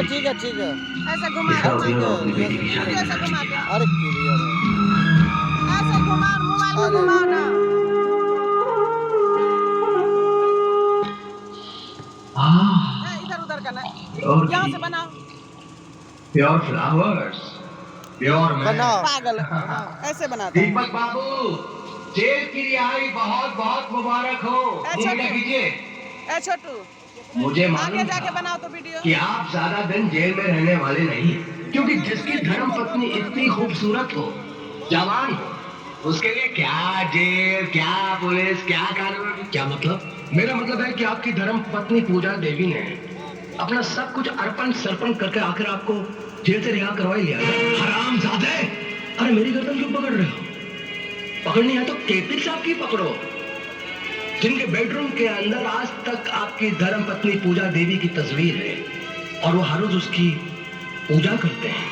ठीक है ठीक है। ऐसे घुमा हाँ, दो, ठीक है अपनी बेटी की शादी ऐसे घुमा दो, अरे क्लियर है। ऐसे घुमा, मोबाइल को अरे घुमाओ ना। इधर उधर करना, यहाँ से बनाओ। प्योर फ्लावर्स, प्योर बनाओ। पागल, ऐसे बनाता हूँ। दीपक बाबू, जेल की रिहाई बहुत बहुत मुबारक हो। अच्छा, मुझे कीजिए। ए छोटू, मुझे आगे मालूम जाके था बनाओ तो वीडियो। कि आप ज्यादा दिन जेल में रहने वाले नहीं, क्योंकि जिसकी धर्म पत्नी इतनी खूबसूरत हो, जवान हो, उसके लिए क्या जेल, क्या पुलिस, क्या कानून। क्या मतलब? मेरा मतलब है कि आपकी धर्म पत्नी पूजा देवी ने अपना सब कुछ अर्पण सर्पण करके आखिर आपको जेल से रिहा करवा ही लिया। हरामजादे! अरे मेरी गर्दन क्यों पकड़ रहे हो? पकड़नी है तो केपी साहब की पकड़ो, जिनके बेडरूम के अंदर आज तक आपकी धर्म पत्नी पूजा देवी की तस्वीर है और वो हर रोज उसकी पूजा करते हैं,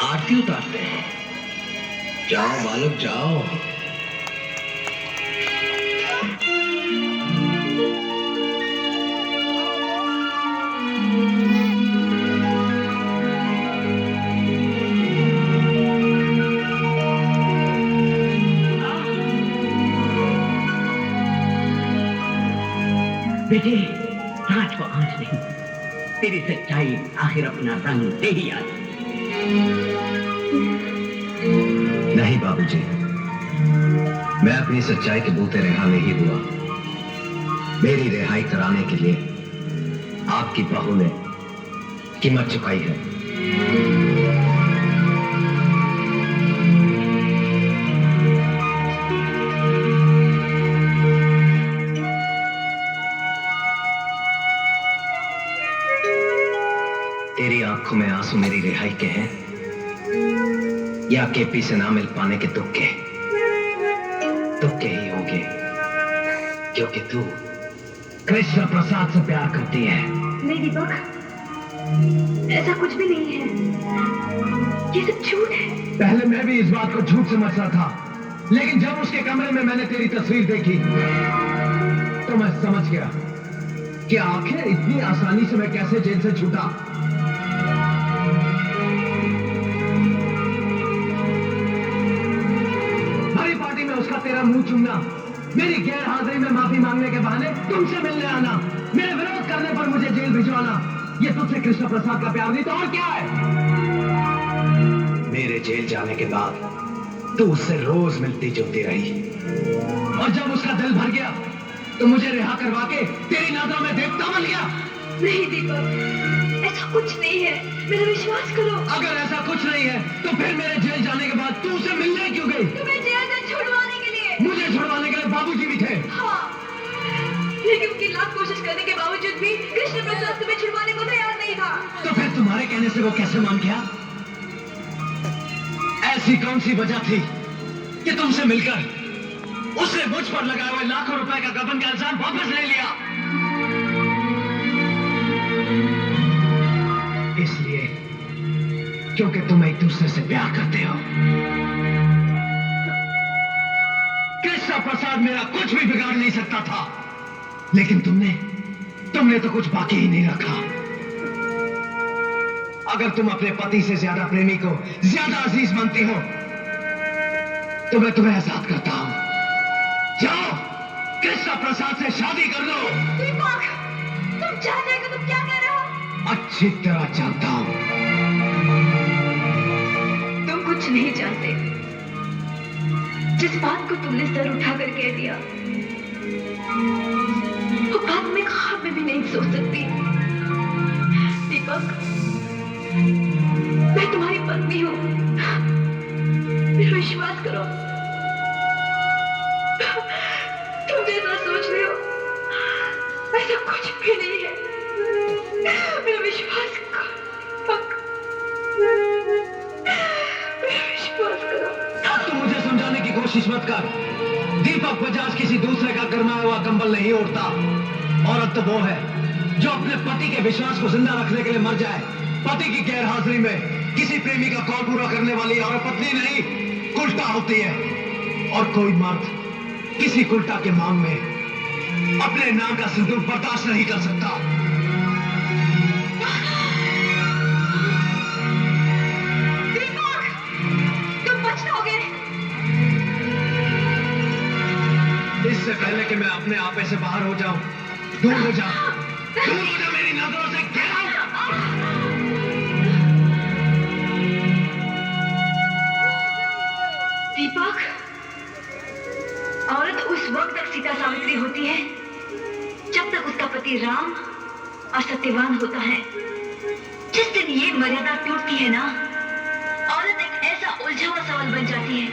आरती उतारते हैं। जाओ बालक जाओ। बेटे, आँच को आँच नहीं, तेरी सच्चाई आखिर अपना रंग दे ही आई। नहीं बाबूजी, मैं अपनी सच्चाई के बूते रिहा नहीं हुआ। मेरी रिहाई कराने के लिए आपकी बहू ने कीमत चुकाई है। तेरी आंखों में आंसू मेरी रिहाई के हैं या केपी से ना मिल पाने के दुख के? दुख के ही होंगे, क्योंकि तू कृष्ण प्रसाद से प्यार करती है। नहीं दीपक, ऐसा कुछ भी नहीं है, ये सब झूठ है। पहले मैं भी इस बात को झूठ समझता था, लेकिन जब उसके कमरे में मैंने तेरी तस्वीर देखी तो मैं समझ गया कि आखिर इतनी आसानी से मैं कैसे जेल से छूटा। भरी पार्टी में उसका तेरा मुंह चूमना, मेरी गैर हाजिरी में माफी मांगने के बहाने तुमसे मिलने आना, मेरे विरोध करने पर मुझे जेल भिजवाना, ये तुझसे कृष्ण प्रसाद का प्यार नहीं तो और क्या है? मेरे जेल जाने के बाद तू उससे रोज मिलती जुलती रही, और जब उसका दिल भर गया तो मुझे रिहा करवा के तेरी नजरों में देवता बन गया। नहीं दीपक, ऐसा कुछ नहीं है, मेरा विश्वास करो। अगर ऐसा कुछ नहीं है तो फिर मेरे जेल जाने के बाद तू उसे मिलने क्यों गई? तुम्हें जेल से छुड़वाने के लिए। मुझे छुड़वाने के लिए बाबूजी भी थे। हाँ, लेकिन उनकी लाख कोशिश करने के बावजूद भी कृष्ण प्रसाद तुम्हें छुड़वाने को तैयार नहीं था। तो फिर तुम्हारे कहने से वो कैसे मान गया? ऐसी कौन सी वजह थी कि तुमसे मिलकर उसने मुझ पर लगाए हुए लाखों रुपए का गबन का इल्जाम वापस ले लिया? इसलिए क्योंकि तुम एक दूसरे से प्यार करते हो। कृष्ण प्रसाद मेरा कुछ भी बिगाड़ नहीं सकता था, लेकिन तुमने तो कुछ बाकी ही नहीं रखा। अगर तुम अपने पति से ज्यादा प्रेमी को ज्यादा अजीज मानती हो तो मैं तुम्हें आजाद करता हूं। जाओ, कृष्ण प्रसाद से शादी कर लो। दीपक, तुम जानते हो तुम क्या कह रहे हो? अच्छी तरह जानता हूं। तुम कुछ नहीं जानते। जिस बात को तुमने सर उठाकर कह दिया, वो बात मैं ख्वाब में भी नहीं सोच सकती। दीपक, मैं तुम्हारी पत्नी हूं, मेरा विश्वास करो। तुम जैसा सोच रहे हो ऐसा कुछ भी नहीं है, मेरा विश्वास करो। मेरा विश्वास करो। अब तुम मुझे समझाने की कोशिश मत कर। दीपक बजाज किसी दूसरे का गरमाया हुआ कंबल नहीं ओढ़ता। औरत तो वो है जो अपने पति के विश्वास को जिंदा रखने के लिए मर जाए। पति की गैर हाजिरी में किसी प्रेमी का कॉल पूरा करने वाली औरत पत्नी नहीं, कुल्टा होती है। और कोई मर्द किसी कुल्टा के मांग में अपने नाम का सिंदूर बर्दाश्त नहीं कर सकता। पहले कि मैं अपने आपे से बाहर हो जाऊं। दूर हो जा, दूर हो जा मेरी नजरों से। Get out! दीपक, औरत उस वक्त तक सीता सावित्री होती है जब तक उसका पति राम और सत्यवान होता है। जिस दिन ये मर्यादा टूटती है ना, औरत एक ऐसा उलझा हुआ सवाल बन जाती है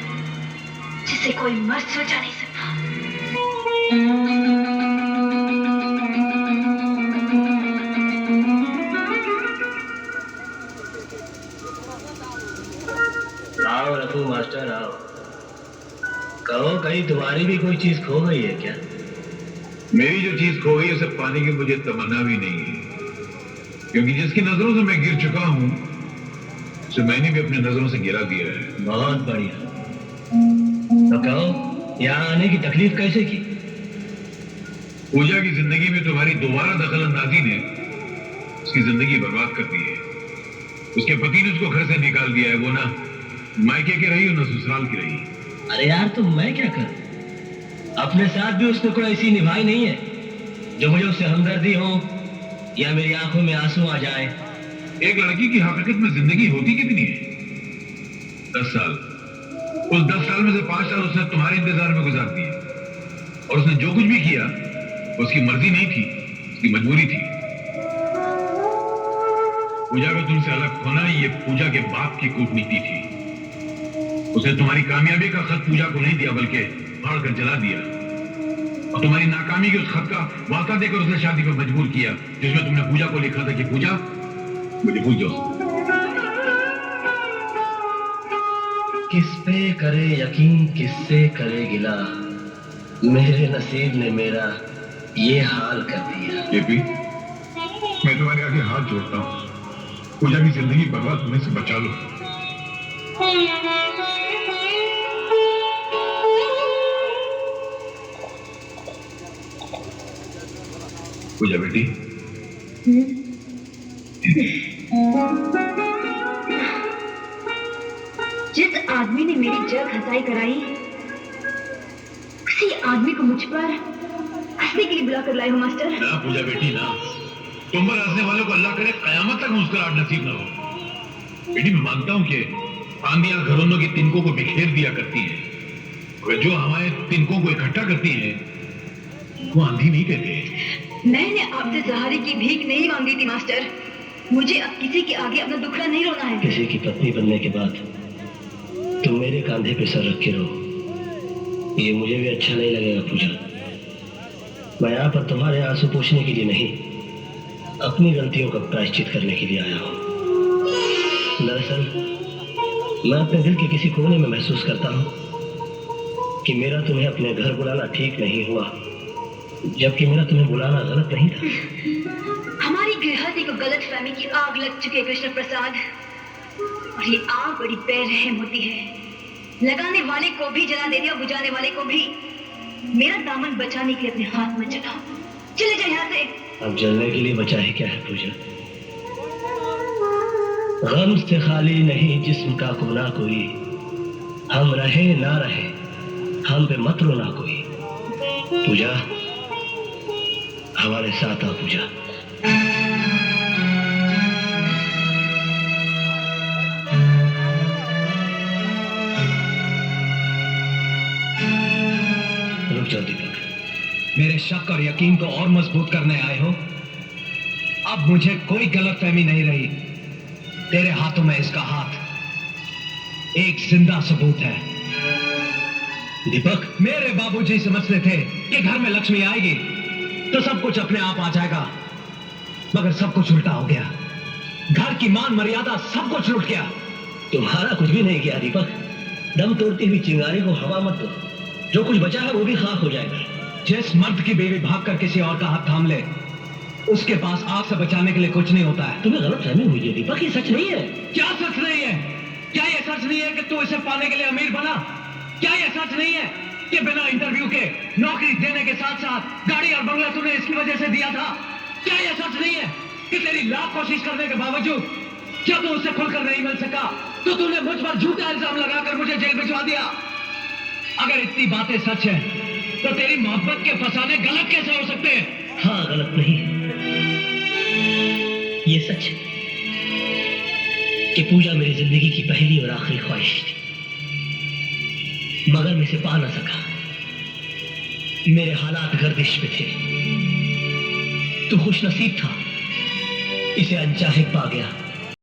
जिसे कोई मर्द सोचा नहीं सकता। आओ रफू मास्टर आओ। कहो कहीं तुम्हारी भी कोई चीज खो गई है क्या? मेरी जो चीज खो गई उसे पाने की मुझे तमन्ना भी नहीं है, क्योंकि जिसकी नजरों से मैं गिर चुका हूं उसे मैंने भी अपनी नजरों से गिरा दिया है। बहुत बढ़िया। तो कहो यहाँ आने की तकलीफ कैसे की? पूजा की जिंदगी में तुम्हारी दोबारा दखल अंदाजी ने उसकी जिंदगी बर्बाद कर दी है। उसके पति ने उसको घर से निकाल दिया है। वो ना मायके की रही और ना ससुराल की रही। अरे यार तो मैं क्या करूं? अपने साथ भी उसने कोई ऐसी निभाई नहीं है जो मुझे उससे हमदर्दी हो या मेरी आंखों में आंसू आ जाए। एक लड़की की हकीकत में जिंदगी होती कितनी है? 10 साल। उस 10 साल में से 5 साल उसने तुम्हारे इंतजार में गुजार दिए, और उसने जो कुछ भी किया उसकी मर्जी नहीं थी, उसकी मजबूरी थी। पूजा का तुमसे अलग होना ये पूजा के बाप की कूटनीति थी। उसने तुम्हारी कामयाबी का खत पूजा को नहीं दिया बल्कि फाड़ कर जला दिया, और तुम्हारी नाकामी के उस खत का वादा देकर उसने शादी पर मजबूर किया जिसमें तुमने पूजा को लिखा था कि पूजा मुझे भूल जाओ। किस पे करे यकीन, किससे करे गिला, मेरे नसीब ने मेरा ये हाल कर दिया। जेपी, मैं तुम्हारे आगे हाथ जोड़ता हूँ, पूजा की जिंदगी बर्बाद होने से बचा लो। पूजा बेटी, जिस आदमी ने मेरी जग हंसाई कराई, उसी आदमी को मुझ पर हंसने के लिए बुला कर लाए हो मास्टर। ना पूजा बेटी ना, तुम पर हंसने वालों को अल्लाह करे कयामत तक मुस्कुराहट नसीब ना हो। बेटी मैं मानता हूँ कि आंधियां घरों की तिनकों को बिखेर दिया करती हैं, और जो हमारे तिनकों को इकट्ठा करती हैं वो आंधी नहीं कहते। मैंने आपसे सहारे की भीख नहीं मांगी थी मास्टर। मुझे अब किसी के आगे अपना दुखड़ा नहीं रोना है। किसी की पत्नी बनने के बाद तुम मेरे कंधे पे सर रख के रहो, ये मुझे भी अच्छा नहीं लगेगा पूजा। मैं यहाँ पर तुम्हारे आंसू पोंछने के लिए नहीं, अपनी गलतियों का प्रायश्चित करने के लिए आया हूँ। दरअसल मैं अपने दिल के किसी कोने में महसूस करता हूँ कि मेरा तुम्हें अपने घर बुलाना ठीक नहीं हुआ, जबकि मेरा तुम्हें बुलाना गलत नहीं था। हमारी गृहस्थी को गलत फहमी की आग लग चुकी है कृष्ण प्रसाद, और ये आग बड़ी बेरहम होती है। लगाने वाले को भी जला देती है और बुझाने वाले को भी। मेरा दामन बचाने के लिए अपने हाथ मत जलाओ, चले जाओ यहाँ से। अब जलने के लिए बचा है क्या है पूजा? गम से खाली नहीं जिस्म का कोना कोई, हम रहे ना रहे हम पे मत रोना कोई। पूजा हमारे साथ आ पूजा। रुक जाओ दीपक, मेरे शक और यकीन को और मजबूत करने आए हो। अब मुझे कोई गलतफहमी नहीं रही। तेरे हाथों में इसका हाथ एक जिंदा सबूत है। दीपक मेरे बाबूजी समझते थे कि घर में लक्ष्मी आएगी तो सब कुछ अपने आप आ जाएगा, मगर सब कुछ उल्टा हो गया। घर की मान मर्यादा सब कुछ लुट गया। तुम्हारा कुछ भी नहीं किया दीपक। दम तोड़ती हुई चिंगारी को हवा मत दो, जो कुछ बचा है वो भी खाक हो जाएगा। जिस मर्द की बीवी भागकर किसी और का हाथ थाम ले, उसके पास आग से बचाने के लिए कुछ नहीं होता है। तुम्हें गलत फहमी हुई है दीपक, ये सच नहीं है। क्या सच नहीं है? क्या ये सच नहीं है कि तू इसे पाने के लिए अमीर बना? क्या ये सच नहीं है कि बिना इंटरव्यू के नौकरी देने के साथ साथ गाड़ी और बंगला तूने इसकी वजह से दिया था? क्या ये सच नहीं है कि तेरी लाख कोशिश करने के बावजूद जब तू उससे खुलकर नहीं मिल सका तो तूने मुझ पर झूठा इल्जाम लगाकर मुझे जेल भिजवा दिया? अगर इतनी बातें सच है तो तेरी मोहब्बत के फसाने गलत कैसे हो सकते हैं? हाँ, गलत नहीं है। ये सच है कि पूजा मेरी जिंदगी की पहली और आखिरी ख्वाहिश थी, मगर मैं इसे पा ना सका। मेरे हालात गर्दिश पे थे। तू खुश नसीब था, इसे अनचाहे पा गया।